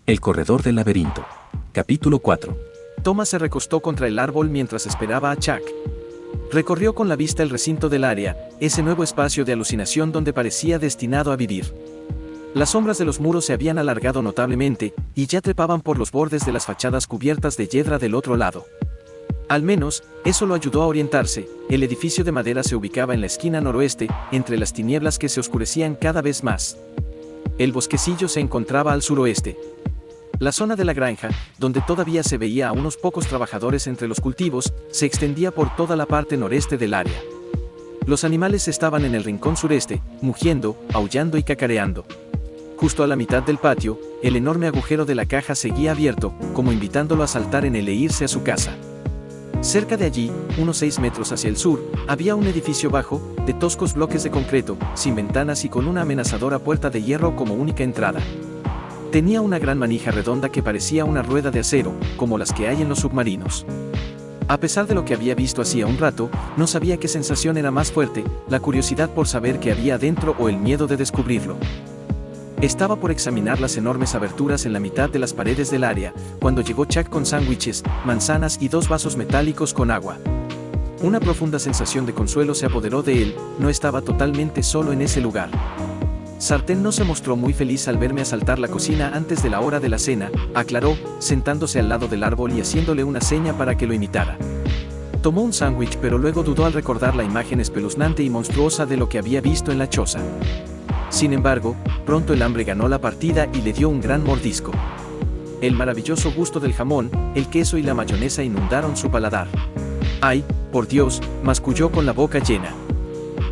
El corredor del laberinto. Capítulo 4. Thomas se recostó contra el árbol mientras esperaba a Chuck. Recorrió con la vista el recinto del área, ese nuevo espacio de alucinación donde parecía destinado a vivir. Las sombras de los muros se habían alargado notablemente, y ya trepaban por los bordes de las fachadas cubiertas de hiedra del otro lado. Al menos, eso lo ayudó a orientarse. El edificio de madera se ubicaba en la esquina noroeste, entre las tinieblas que se oscurecían cada vez más. El bosquecillo se encontraba al suroeste. La zona de la granja, donde todavía se veía a unos pocos trabajadores entre los cultivos, se extendía por toda la parte noreste del área. Los animales estaban en el rincón sureste, mugiendo, aullando y cacareando. Justo a la mitad del patio, el enorme agujero de la caja seguía abierto, como invitándolo a saltar en él e irse a su casa. Cerca de allí, unos 6 metros hacia el sur, había un edificio bajo, de toscos bloques de concreto, sin ventanas y con una amenazadora puerta de hierro como única entrada. Tenía una gran manija redonda que parecía una rueda de acero, como las que hay en los submarinos. A pesar de lo que había visto hacía un rato, no sabía qué sensación era más fuerte, la curiosidad por saber qué había adentro o el miedo de descubrirlo. Estaba por examinar las enormes aberturas en la mitad de las paredes del área, cuando llegó Chuck con sándwiches, manzanas y 2 vasos metálicos con agua. Una profunda sensación de consuelo se apoderó de él, no estaba totalmente solo en ese lugar. Sartén no se mostró muy feliz al verme asaltar la cocina antes de la hora de la cena, aclaró, sentándose al lado del árbol y haciéndole una seña para que lo imitara. Tomó un sándwich pero luego dudó al recordar la imagen espeluznante y monstruosa de lo que había visto en la choza. Sin embargo, pronto el hambre ganó la partida y le dio un gran mordisco. El maravilloso gusto del jamón, el queso y la mayonesa inundaron su paladar. ¡Ay, por Dios!, masculló con la boca llena.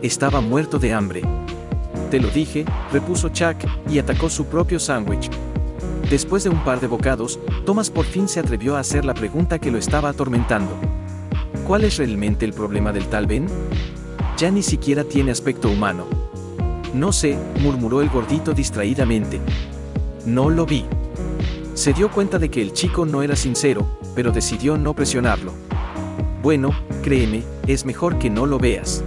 Estaba muerto de hambre. Te lo dije, repuso Chuck, y atacó su propio sándwich. Después de un par de bocados, Thomas por fin se atrevió a hacer la pregunta que lo estaba atormentando. ¿Cuál es realmente el problema del tal Ben? Ya ni siquiera tiene aspecto humano. No sé, murmuró el gordito distraídamente. No lo vi. Se dio cuenta de que el chico no era sincero, pero decidió no presionarlo. Bueno, créeme, es mejor que no lo veas.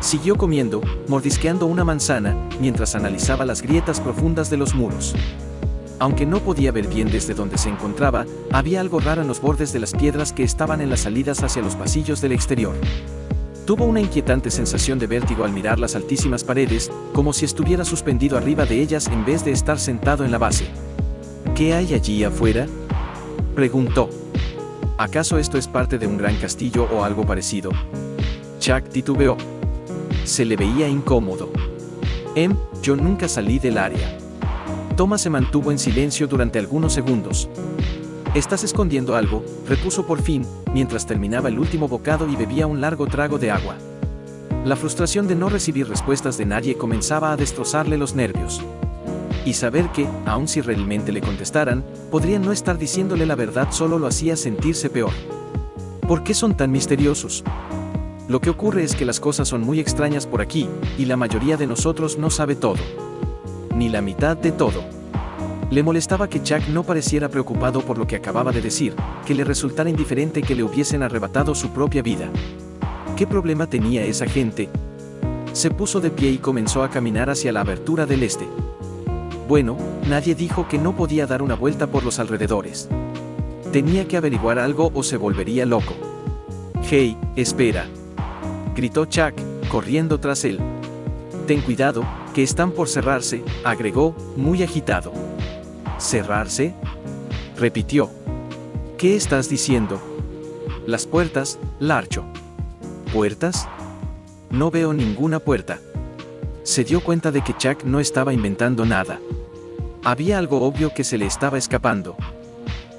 Siguió comiendo, mordisqueando una manzana, mientras analizaba las grietas profundas de los muros. Aunque no podía ver bien desde donde se encontraba, había algo raro en los bordes de las piedras que estaban en las salidas hacia los pasillos del exterior. Tuvo una inquietante sensación de vértigo al mirar las altísimas paredes, como si estuviera suspendido arriba de ellas en vez de estar sentado en la base. ¿Qué hay allí afuera?, preguntó. ¿Acaso esto es parte de un gran castillo o algo parecido? Chuck titubeó. Se le veía incómodo. Yo nunca salí del área. Thomas se mantuvo en silencio durante algunos segundos. ¿Estás escondiendo algo?, repuso por fin, mientras terminaba el último bocado y bebía un largo trago de agua. La frustración de no recibir respuestas de nadie comenzaba a destrozarle los nervios. Y saber que, aun si realmente le contestaran, podrían no estar diciéndole la verdad solo lo hacía sentirse peor. ¿Por qué son tan misteriosos? Lo que ocurre es que las cosas son muy extrañas por aquí, y la mayoría de nosotros no sabe todo. Ni la mitad de todo. Le molestaba que Chuck no pareciera preocupado por lo que acababa de decir, que le resultara indiferente que le hubiesen arrebatado su propia vida. ¿Qué problema tenía esa gente? Se puso de pie y comenzó a caminar hacia la abertura del este. Bueno, nadie dijo que no podía dar una vuelta por los alrededores. Tenía que averiguar algo o se volvería loco. «Hey, espera», gritó Chuck, corriendo tras él. «Ten cuidado, que están por cerrarse», agregó, muy agitado. ¿Cerrarse?, repitió. ¿Qué estás diciendo? Las puertas, Larcho. ¿Puertas? No veo ninguna puerta. Se dio cuenta de que Chuck no estaba inventando nada. Había algo obvio que se le estaba escapando.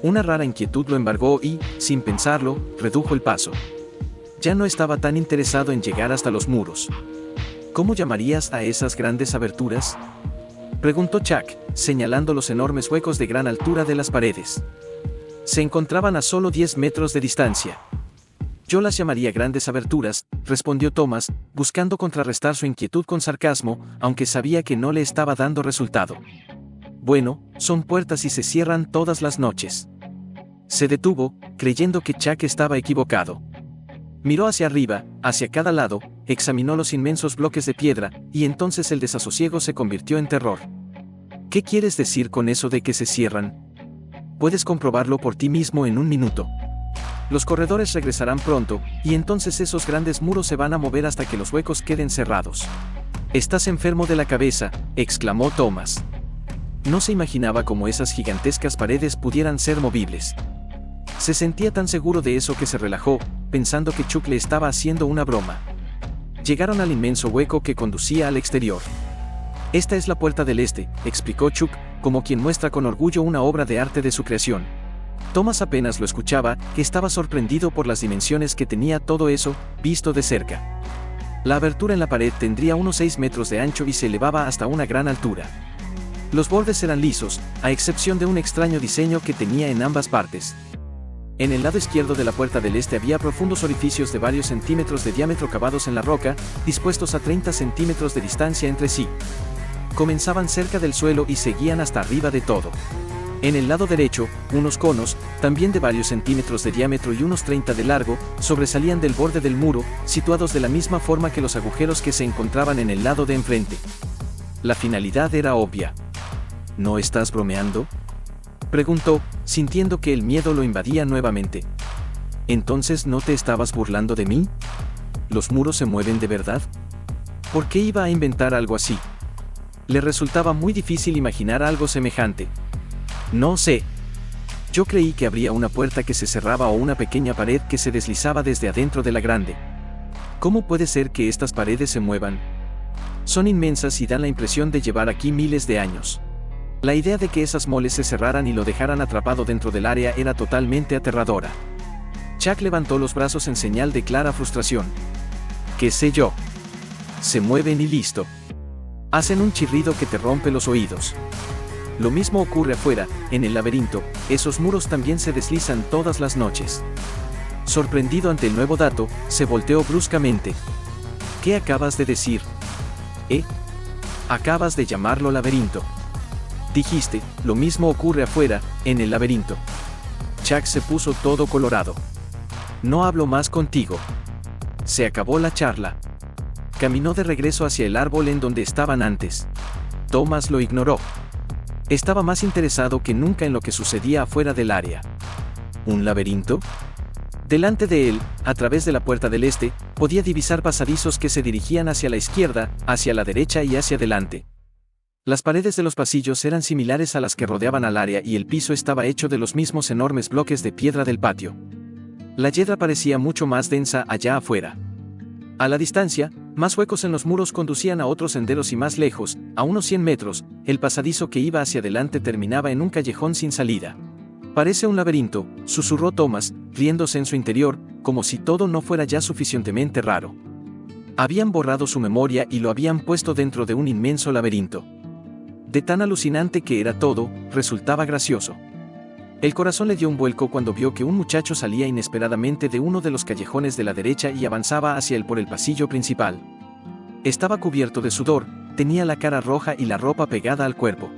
Una rara inquietud lo embargó y, sin pensarlo, redujo el paso. Ya no estaba tan interesado en llegar hasta los muros. ¿Cómo llamarías a esas grandes aberturas?, preguntó Chuck, señalando los enormes huecos de gran altura de las paredes. Se encontraban a solo 10 metros de distancia. Yo las llamaría grandes aberturas, respondió Thomas, buscando contrarrestar su inquietud con sarcasmo, aunque sabía que no le estaba dando resultado. Bueno, son puertas y se cierran todas las noches. Se detuvo, creyendo que Chuck estaba equivocado. Miró hacia arriba, hacia cada lado, examinó los inmensos bloques de piedra, y entonces el desasosiego se convirtió en terror. ¿Qué quieres decir con eso de que se cierran?, Puedes comprobarlo por ti mismo en un minuto. Los corredores regresarán pronto, y entonces esos grandes muros se van a mover hasta que los huecos queden cerrados. «Estás enfermo de la cabeza», exclamó Thomas. No se imaginaba cómo esas gigantescas paredes pudieran ser movibles. Se sentía tan seguro de eso que se relajó, pensando que Chuck le estaba haciendo una broma. Llegaron al inmenso hueco que conducía al exterior. «Esta es la puerta del este», explicó Chuck, como quien muestra con orgullo una obra de arte de su creación. Thomas apenas lo escuchaba, que estaba sorprendido por las dimensiones que tenía todo eso, visto de cerca. La abertura en la pared tendría unos 6 metros de ancho y se elevaba hasta una gran altura. Los bordes eran lisos, a excepción de un extraño diseño que tenía en ambas partes. En el lado izquierdo de la puerta del este había profundos orificios de varios centímetros de diámetro cavados en la roca, dispuestos a 30 centímetros de distancia entre sí. Comenzaban cerca del suelo y seguían hasta arriba de todo. En el lado derecho, unos conos, también de varios centímetros de diámetro y unos 30 de largo, sobresalían del borde del muro, situados de la misma forma que los agujeros que se encontraban en el lado de enfrente. La finalidad era obvia. ¿No estás bromeando?, preguntó, sintiendo que el miedo lo invadía nuevamente. ¿Entonces no te estabas burlando de mí? ¿Los muros se mueven de verdad? ¿Por qué iba a inventar algo así? Le resultaba muy difícil imaginar algo semejante. No sé. Yo creí que habría una puerta que se cerraba o una pequeña pared que se deslizaba desde adentro de la grande. ¿Cómo puede ser que estas paredes se muevan? Son inmensas y dan la impresión de llevar aquí miles de años. La idea de que esas moles se cerraran y lo dejaran atrapado dentro del área era totalmente aterradora. Chuck levantó los brazos en señal de clara frustración. ¿Qué sé yo? Se mueven y listo. Hacen un chirrido que te rompe los oídos. Lo mismo ocurre afuera, en el laberinto, esos muros también se deslizan todas las noches. Sorprendido ante el nuevo dato, se volteó bruscamente. ¿Qué acabas de decir? Acabas de llamarlo laberinto. Dijiste, lo mismo ocurre afuera, en el laberinto. Chuck se puso todo colorado. No hablo más contigo. Se acabó la charla. Caminó de regreso hacia el árbol en donde estaban antes. Thomas lo ignoró. Estaba más interesado que nunca en lo que sucedía afuera del área. ¿Un laberinto? Delante de él, a través de la puerta del este, podía divisar pasadizos que se dirigían hacia la izquierda, hacia la derecha y hacia adelante. Las paredes de los pasillos eran similares a las que rodeaban al área y el piso estaba hecho de los mismos enormes bloques de piedra del patio. La hiedra parecía mucho más densa allá afuera. A la distancia, más huecos en los muros conducían a otros senderos y más lejos, a unos 100 metros, el pasadizo que iba hacia adelante terminaba en un callejón sin salida. «Parece un laberinto», susurró Thomas, riéndose en su interior, como si todo no fuera ya suficientemente raro. Habían borrado su memoria y lo habían puesto dentro de un inmenso laberinto. De tan alucinante que era todo, resultaba gracioso. El corazón le dio un vuelco cuando vio que un muchacho salía inesperadamente de uno de los callejones de la derecha y avanzaba hacia él por el pasillo principal. Estaba cubierto de sudor, tenía la cara roja y la ropa pegada al cuerpo.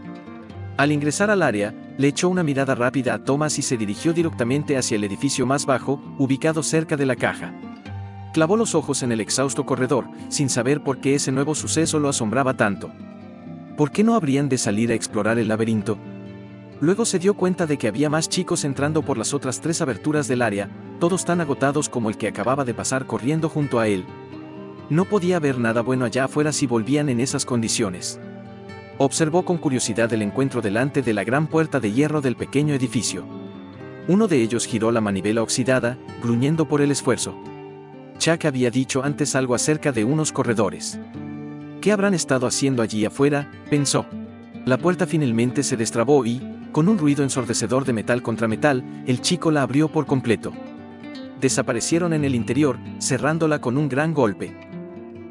Al ingresar al área, le echó una mirada rápida a Thomas y se dirigió directamente hacia el edificio más bajo, ubicado cerca de la caja. Clavó los ojos en el exhausto corredor, sin saber por qué ese nuevo suceso lo asombraba tanto. ¿Por qué no habrían de salir a explorar el laberinto? Luego se dio cuenta de que había más chicos entrando por las otras 3 aberturas del área, todos tan agotados como el que acababa de pasar corriendo junto a él. No podía haber nada bueno allá afuera si volvían en esas condiciones. Observó con curiosidad el encuentro delante de la gran puerta de hierro del pequeño edificio. Uno de ellos giró la manivela oxidada, gruñendo por el esfuerzo. Chuck había dicho antes algo acerca de unos corredores. ¿Qué habrán estado haciendo allí afuera?, pensó. La puerta finalmente se destrabó y, con un ruido ensordecedor de metal contra metal, el chico la abrió por completo. Desaparecieron en el interior, cerrándola con un gran golpe.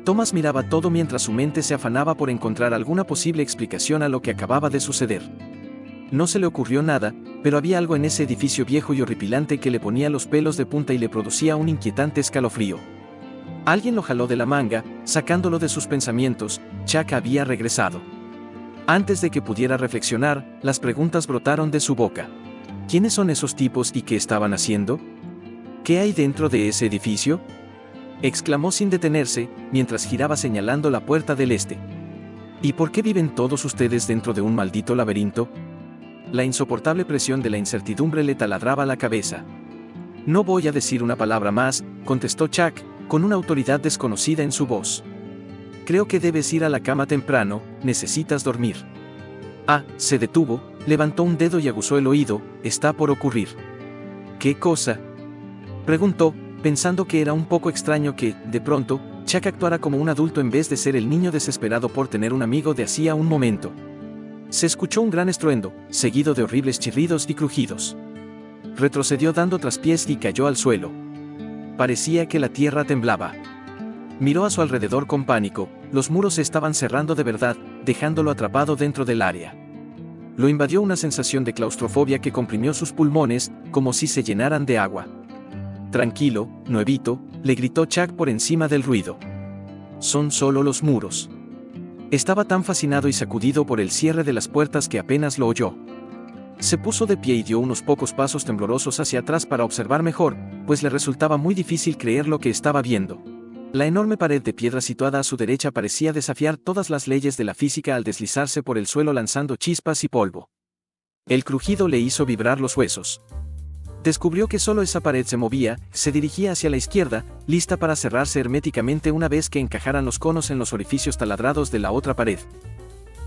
Thomas miraba todo mientras su mente se afanaba por encontrar alguna posible explicación a lo que acababa de suceder. No se le ocurrió nada, pero había algo en ese edificio viejo y horripilante que le ponía los pelos de punta y le producía un inquietante escalofrío. Alguien lo jaló de la manga, sacándolo de sus pensamientos. Chuck había regresado. Antes de que pudiera reflexionar, las preguntas brotaron de su boca. ¿Quiénes son esos tipos y qué estaban haciendo? ¿Qué hay dentro de ese edificio?, exclamó sin detenerse, mientras giraba señalando la puerta del este. ¿Y por qué viven todos ustedes dentro de un maldito laberinto? La insoportable presión de la incertidumbre le taladraba la cabeza. No voy a decir una palabra más, contestó Chuck, con una autoridad desconocida en su voz. Creo que debes ir a la cama temprano, necesitas dormir. Se detuvo, levantó un dedo y aguzó el oído, está por ocurrir. ¿Qué cosa?, preguntó, pensando que era un poco extraño que, de pronto, Chuck actuara como un adulto en vez de ser el niño desesperado por tener un amigo de hacía un momento. Se escuchó un gran estruendo, seguido de horribles chirridos y crujidos. Retrocedió dando traspiés y cayó al suelo. Parecía que la tierra temblaba. Miró a su alrededor con pánico, los muros se estaban cerrando de verdad, dejándolo atrapado dentro del área. Lo invadió una sensación de claustrofobia que comprimió sus pulmones, como si se llenaran de agua. Tranquilo, nuevito, le gritó Chuck por encima del ruido. Son solo los muros. Estaba tan fascinado y sacudido por el cierre de las puertas que apenas lo oyó. Se puso de pie y dio unos pocos pasos temblorosos hacia atrás para observar mejor, pues le resultaba muy difícil creer lo que estaba viendo. La enorme pared de piedra situada a su derecha parecía desafiar todas las leyes de la física al deslizarse por el suelo lanzando chispas y polvo. El crujido le hizo vibrar los huesos. Descubrió que solo esa pared se movía, se dirigía hacia la izquierda, lista para cerrarse herméticamente una vez que encajaran los conos en los orificios taladrados de la otra pared.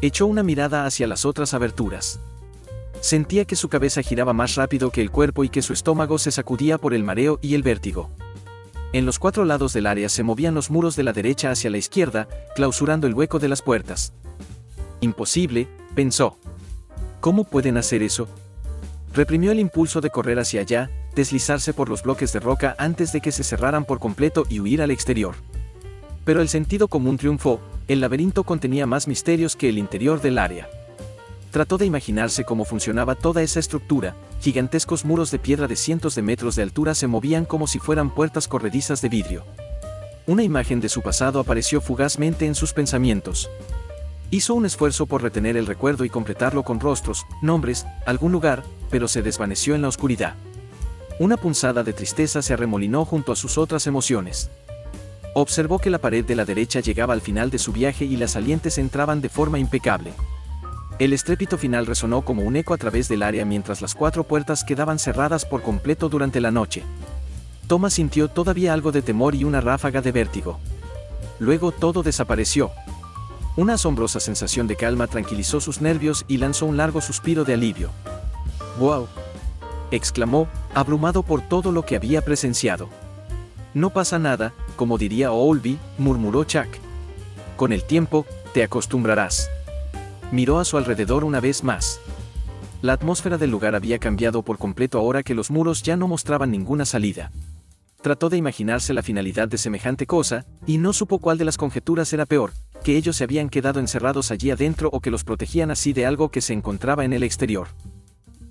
Echó una mirada hacia las otras aberturas. Sentía que su cabeza giraba más rápido que el cuerpo y que su estómago se sacudía por el mareo y el vértigo. En los 4 lados del área se movían los muros de la derecha hacia la izquierda, clausurando el hueco de las puertas. Imposible, pensó. ¿Cómo pueden hacer eso? Reprimió el impulso de correr hacia allá, deslizarse por los bloques de roca antes de que se cerraran por completo y huir al exterior. Pero el sentido común triunfó, el laberinto contenía más misterios que el interior del área. Trató de imaginarse cómo funcionaba toda esa estructura, gigantescos muros de piedra de cientos de metros de altura se movían como si fueran puertas corredizas de vidrio. Una imagen de su pasado apareció fugazmente en sus pensamientos. Hizo un esfuerzo por retener el recuerdo y completarlo con rostros, nombres, algún lugar, pero se desvaneció en la oscuridad. Una punzada de tristeza se arremolinó junto a sus otras emociones. Observó que la pared de la derecha llegaba al final de su viaje y las salientes entraban de forma impecable. El estrépito final resonó como un eco a través del área mientras las 4 puertas quedaban cerradas por completo durante la noche. Thomas sintió todavía algo de temor y una ráfaga de vértigo. Luego todo desapareció. Una asombrosa sensación de calma tranquilizó sus nervios y lanzó un largo suspiro de alivio. ¡Wow!, exclamó, abrumado por todo lo que había presenciado. No pasa nada, como diría Oldby, murmuró Chuck. Con el tiempo, te acostumbrarás. Miró a su alrededor una vez más. La atmósfera del lugar había cambiado por completo ahora que los muros ya no mostraban ninguna salida. Trató de imaginarse la finalidad de semejante cosa, y no supo cuál de las conjeturas era peor, que ellos se habían quedado encerrados allí adentro o que los protegían así de algo que se encontraba en el exterior.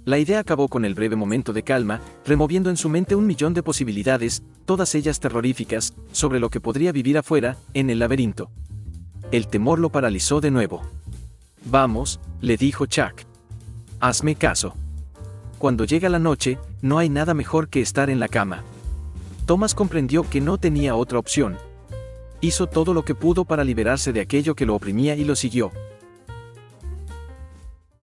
La idea acabó con el breve momento de calma, removiendo en su mente 1.000.000 de posibilidades, todas ellas terroríficas, sobre lo que podría vivir afuera, en el laberinto. El temor lo paralizó de nuevo. Vamos, le dijo Chuck. Hazme caso. Cuando llega la noche, no hay nada mejor que estar en la cama. Thomas comprendió que no tenía otra opción. Hizo todo lo que pudo para liberarse de aquello que lo oprimía y lo siguió,